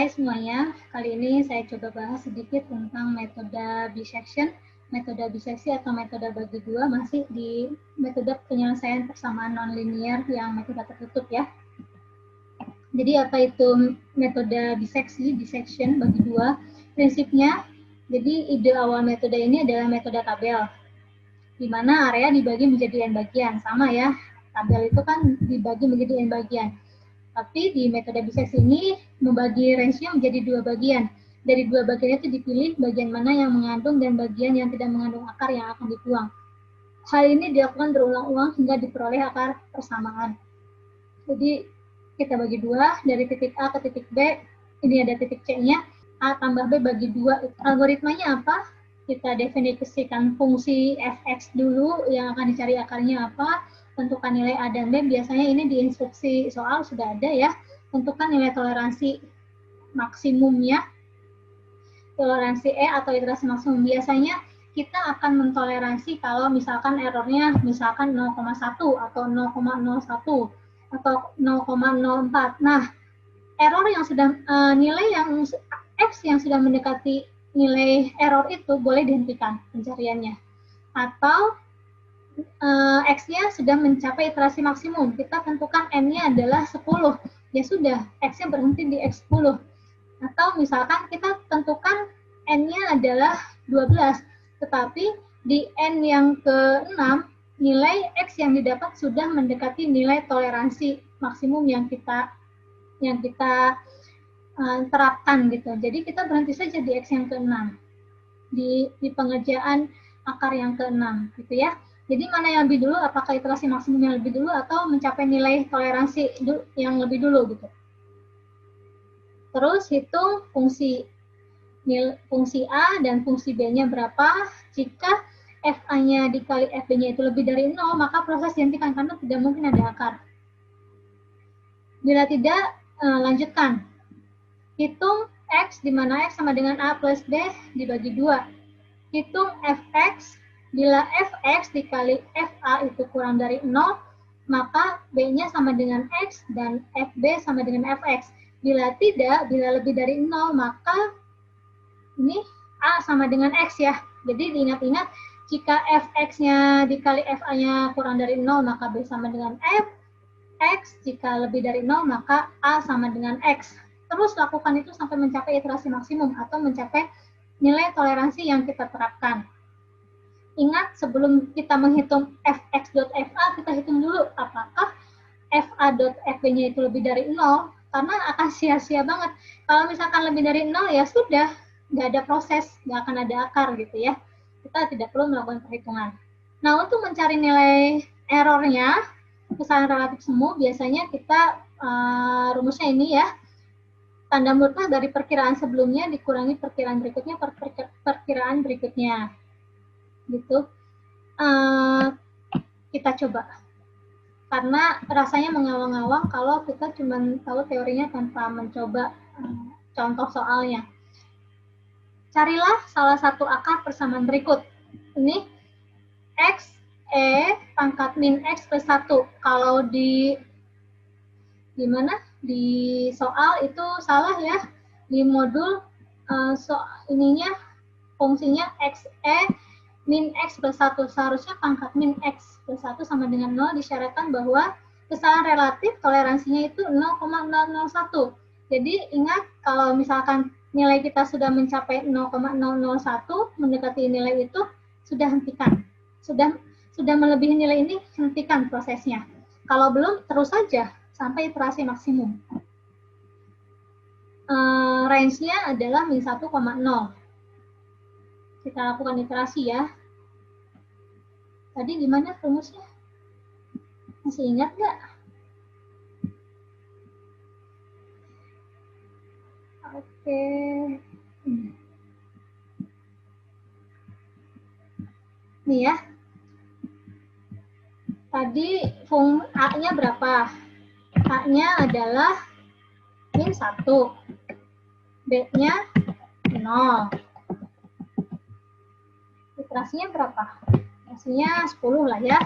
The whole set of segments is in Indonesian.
Hai semuanya, kali ini saya coba bahas sedikit tentang metode bisection. Metode biseksi atau metode bagi dua masih di metode penyelesaian persamaan nonlinear yang metode tertutup ya. Jadi apa itu metode biseksi, dissection bagi dua? Prinsipnya, jadi ide awal metode ini adalah metode tabel, di mana area dibagi menjadi n bagian, sama ya. Tabel itu kan dibagi menjadi n bagian. Tapi di metode biseksi ini membagi range-nya menjadi dua bagian. Dari dua bagian itu dipilih bagian mana yang mengandung dan bagian yang tidak mengandung akar yang akan dibuang. Hal ini dilakukan berulang-ulang hingga diperoleh akar persamaan. Jadi kita bagi dua, dari titik A ke titik B, ini ada titik C-nya, A tambah B bagi dua. Algoritmanya apa? Kita definisikan fungsi fx dulu yang akan dicari akarnya apa, tentukan nilai A dan B. Biasanya ini di instruksi soal sudah ada ya. Tentukan nilai toleransi maksimumnya, toleransi E atau iterasi maksimum. Biasanya kita akan mentoleransi kalau misalkan errornya misalkan 0,1 atau 0,01 atau 0,04. Nah, error yang sudah nilai yang X yang sudah mendekati nilai error itu boleh dihentikan pencariannya. Atau X-nya sudah mencapai iterasi maksimum, kita tentukan N-nya adalah 10, ya sudah, X-nya berhenti di X10. Atau misalkan kita tentukan N-nya adalah 12, tetapi di N yang ke-6, nilai X yang didapat sudah mendekati nilai toleransi maksimum yang kita terapkan gitu. Jadi kita berhenti saja di X yang ke-6, di pengerjaan akar yang ke-6 gitu ya. Jadi mana yang lebih dulu, apakah iterasi maksimum yang lebih dulu atau mencapai nilai toleransi yang lebih dulu gitu. Terus hitung fungsi A dan fungsi B-nya berapa. Jika FA-nya dikali FB-nya itu lebih dari 0, maka proses dihentikan karena tidak mungkin ada akar. Bila tidak, lanjutkan. Hitung X di mana X sama dengan A plus B dibagi 2. Hitung Fx. Bila Fx dikali Fa itu kurang dari 0, maka B-nya sama dengan X dan Fb sama dengan Fx. Bila tidak, bila lebih dari 0, maka ini A sama dengan X ya. Jadi diingat-ingat, jika Fx-nya dikali Fa-nya kurang dari 0, maka B sama dengan F. X, jika lebih dari 0, maka A sama dengan X. Terus lakukan itu sampai mencapai iterasi maksimum atau mencapai nilai toleransi yang kita terapkan. Ingat, sebelum kita menghitung fx.fa, kita hitung dulu apakah fa.fb-nya itu lebih dari 0, karena akan sia-sia banget. Kalau misalkan lebih dari 0, ya sudah, nggak ada proses, nggak akan ada akar gitu ya. Kita tidak perlu melakukan perhitungan. Nah, untuk mencari nilai errornya, kesalahan relatif semu, biasanya kita rumusnya ini ya, tanda mutlak dari perkiraan sebelumnya dikurangi perkiraan berikutnya per perkiraan berikutnya. Gitu. Kita coba. Karena rasanya mengawang-awang kalau kita cuma tahu teorinya tanpa mencoba contoh soalnya. Carilah salah satu akar persamaan berikut. Ini X, E, pangkat min X plus 1. Kalau di mana? Di soal itu salah ya. Di modul ininya fungsinya X, E, min X plus 1. Seharusnya pangkat min X plus 1 sama dengan 0, disyaratkan bahwa kesalahan relatif toleransinya itu 0,001. Jadi ingat, kalau misalkan nilai kita sudah mencapai 0,001, mendekati nilai itu, sudah hentikan. Sudah melebihi nilai ini, hentikan prosesnya. Kalau belum, terus saja sampai iterasi maksimum. Range-nya adalah min 1,0. Kita lakukan iterasi ya. Tadi gimana rumusnya? Masih ingat nggak? Oke. Nih ya. Tadi A-nya berapa? A-nya adalah min 1. B-nya 0. Iterasinya berapa? Iterasinya 10 lah ya.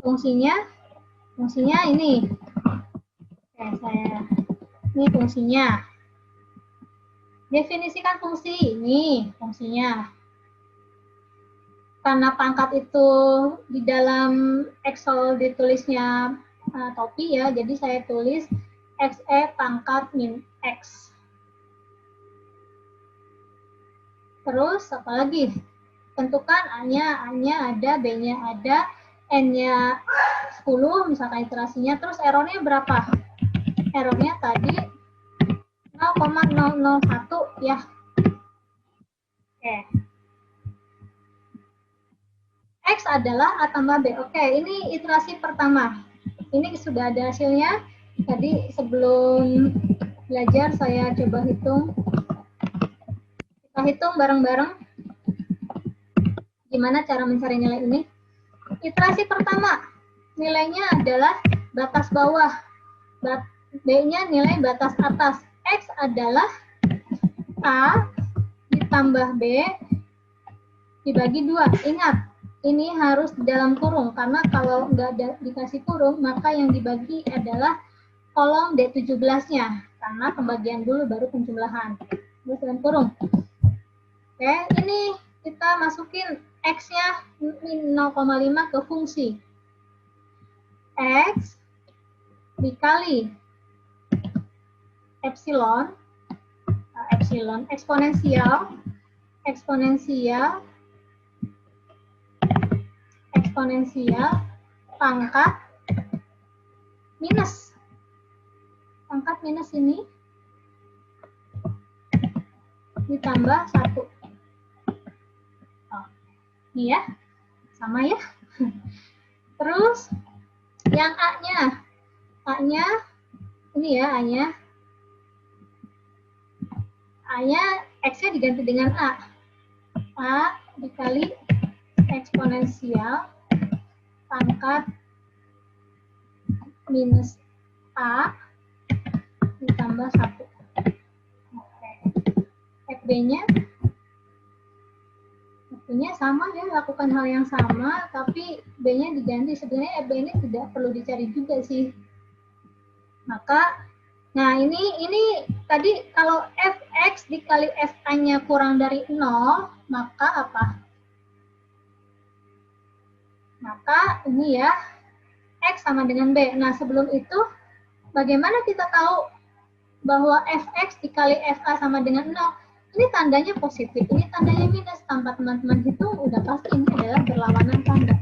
Fungsinya ini. Oke, saya Ini fungsinya. Definisikan fungsi. Ini fungsinya. Karena pangkat itu di dalam Excel ditulisnya topi ya, jadi saya tulis xe pangkat min x. Terus apa lagi? Tentukan A-nya ada, B-nya ada, N-nya 10, misalkan iterasinya, terus errornya berapa? Errornya tadi 0,001 ya. Oke. X adalah A tambah B. Oke, ini iterasi pertama. Ini sudah ada hasilnya. Tadi sebelum belajar saya coba hitung. Kita hitung bareng-bareng. Gimana cara mencari nilai ini? Iterasi pertama, nilainya adalah batas bawah. B-nya nilai batas atas. X adalah A ditambah B dibagi 2. Ingat, ini harus di dalam kurung, karena kalau nggak dikasih kurung, maka yang dibagi adalah kolom D17-nya, karena pembagian dulu baru penjumlahan. Terus dalam kurung. Oke, ini kita masukin X-nya 0,5 ke fungsi. X dikali epsilon eksponensial pangkat minus ini ditambah 1. Ini ya, sama ya. Terus yang A-nya ini ya, A-nya X-nya diganti dengan A dikali eksponensial pangkat minus A ditambah 1. Oke. FB-nya sama ya, lakukan hal yang sama, tapi B-nya diganti. Sebenarnya FB ini tidak perlu dicari juga sih. Maka, nah ini tadi kalau Fx dikali Fa-nya kurang dari 0, maka apa? Maka ini ya, X sama dengan B. Nah, sebelum itu, bagaimana kita tahu bahwa Fx dikali Fa sama dengan 0? Ini tandanya positif, ini tandanya minus. Tanpa teman-teman hitung, udah pasti ini adalah berlawanan tanda.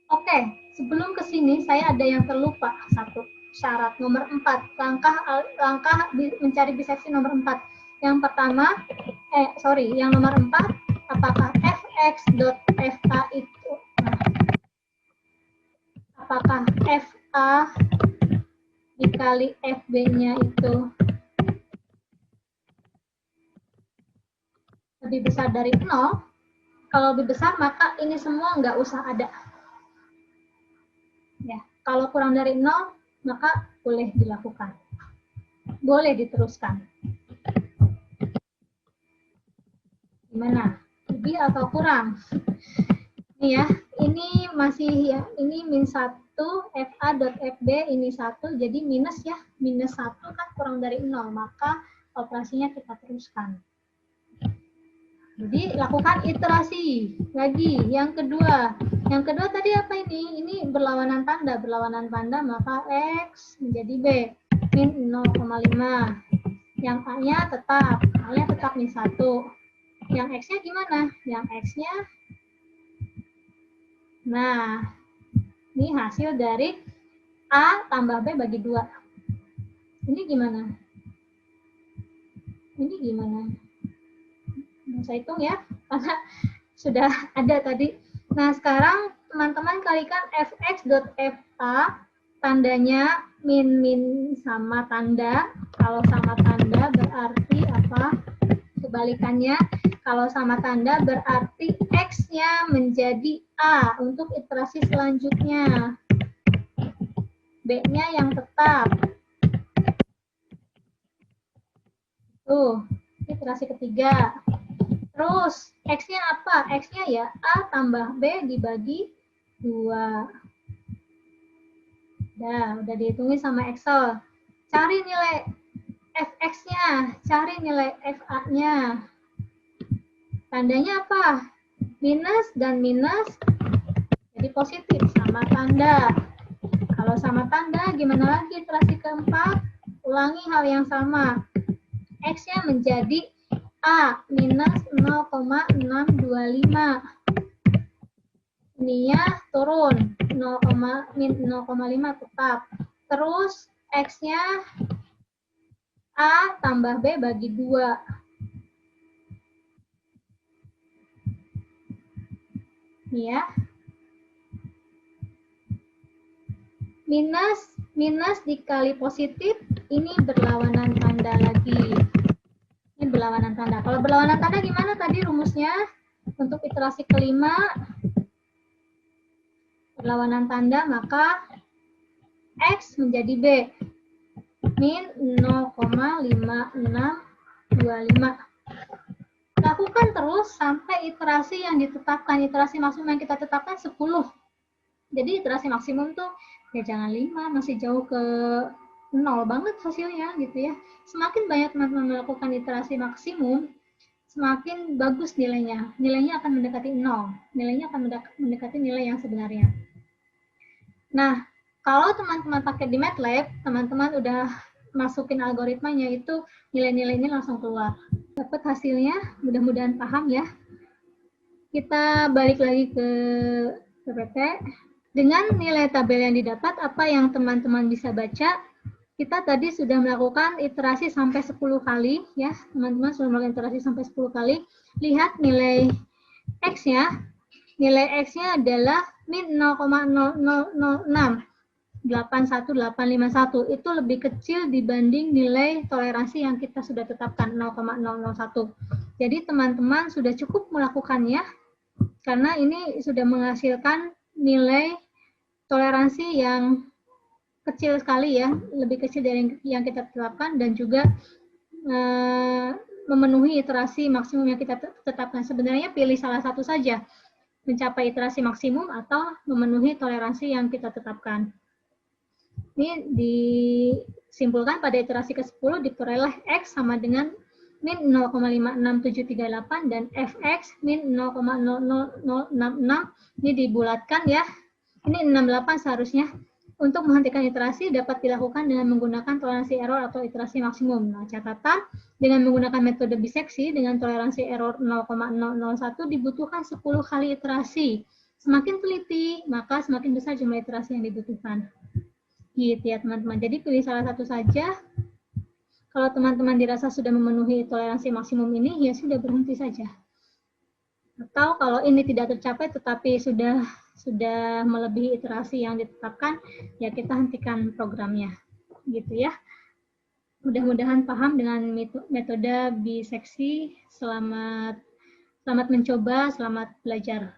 Oke, sebelum ke sini, saya ada yang terlupa. Satu syarat nomor 4. Langkah mencari biseksi nomor 4. Yang pertama, yang nomor 4, apakah Fx.Fa itu, apakah Fa dikali Fb-nya itu lebih besar dari 0, kalau lebih besar maka ini semua nggak usah ada. Ya, kalau kurang dari 0 maka boleh dilakukan. Boleh diteruskan. Gimana? Lebih atau kurang? Ini ya, ini masih ya, ini min 1 Fa.Fb ini 1, jadi minus ya, minus 1 kan kurang dari 0, maka operasinya kita teruskan. Jadi lakukan iterasi lagi. Yang kedua tadi apa ini? Ini berlawanan tanda, maka X menjadi B min 0,5. Yang A-nya tetap min 1. Yang X-nya gimana? Yang X-nya, nah, ini hasil dari A tambah B bagi 2. Ini gimana? Saya hitung ya, karena sudah ada tadi. Nah, sekarang teman-teman kalikan Fx.Fa, tandanya min sama tanda. Kalau sama tanda berarti apa? Kebalikannya, kalau sama tanda berarti X-nya menjadi A untuk iterasi selanjutnya. B-nya yang tetap. Tuh, iterasi ketiga. Terus, X-nya apa? X-nya ya A tambah B dibagi 2. Udah dihitungin sama Excel. Cari nilai fx-nya, cari nilai fa-nya. Tandanya apa? Minus dan minus jadi positif sama tanda. Kalau sama tanda, gimana lagi iterasi keempat? Ulangi hal yang sama. X-nya menjadi A minus 0,625. Ininya turun 0,5 tetap. Terus X-nya A tambah B bagi 2. Ini ya. Minus dikali positif, ini berlawanan tanda lagi. Ini berlawanan tanda. Kalau berlawanan tanda gimana tadi rumusnya? Untuk iterasi kelima, berlawanan tanda, maka X menjadi B. Min 0,5625. Lakukan terus sampai iterasi yang ditetapkan. Iterasi maksimum yang kita tetapkan 10. Jadi iterasi maksimum tuh ya jangan 5, masih jauh ke 0 banget hasilnya gitu ya. Semakin banyak teman-teman melakukan iterasi maksimum, semakin bagus nilainya. Nilainya akan mendekati 0. Nilainya akan mendekati nilai yang sebenarnya. Nah, kalau teman-teman pakai di MATLAB, teman-teman udah masukin algoritmanya, itu nilai-nilainya langsung keluar. Dapat hasilnya, mudah-mudahan paham ya. Kita balik lagi ke PPT. Dengan nilai tabel yang didapat, apa yang teman-teman bisa baca? Kita tadi sudah melakukan iterasi sampai 10 kali, ya. Teman-teman sudah melakukan iterasi sampai 10 kali. Lihat nilai X-nya. Nilai X-nya adalah min 0,0006. 81851 itu lebih kecil dibanding nilai toleransi yang kita sudah tetapkan 0,001. Jadi teman-teman sudah cukup melakukannya karena ini sudah menghasilkan nilai toleransi yang kecil sekali ya, lebih kecil dari yang kita tetapkan dan juga memenuhi iterasi maksimum yang kita tetapkan. Sebenarnya pilih salah satu saja, mencapai iterasi maksimum atau memenuhi toleransi yang kita tetapkan. Ini disimpulkan pada iterasi ke-10 diperoleh X sama dengan min 0,56738 dan Fx min 0,00066. Ini dibulatkan ya. Ini 68 seharusnya. Untuk menghentikan iterasi dapat dilakukan dengan menggunakan toleransi error atau iterasi maksimum. Nah, catatan dengan menggunakan metode biseksi dengan toleransi error 0,001 dibutuhkan 10 kali iterasi. Semakin teliti, maka semakin besar jumlah iterasi yang dibutuhkan. Gitu ya teman-teman. Jadi pilih salah satu saja. Kalau teman-teman dirasa sudah memenuhi toleransi maksimum ini, ya sudah berhenti saja. Atau kalau ini tidak tercapai tetapi sudah melebihi iterasi yang ditetapkan, ya kita hentikan programnya. Gitu ya. Mudah-mudahan paham dengan metode biseksi. Selamat mencoba, selamat belajar.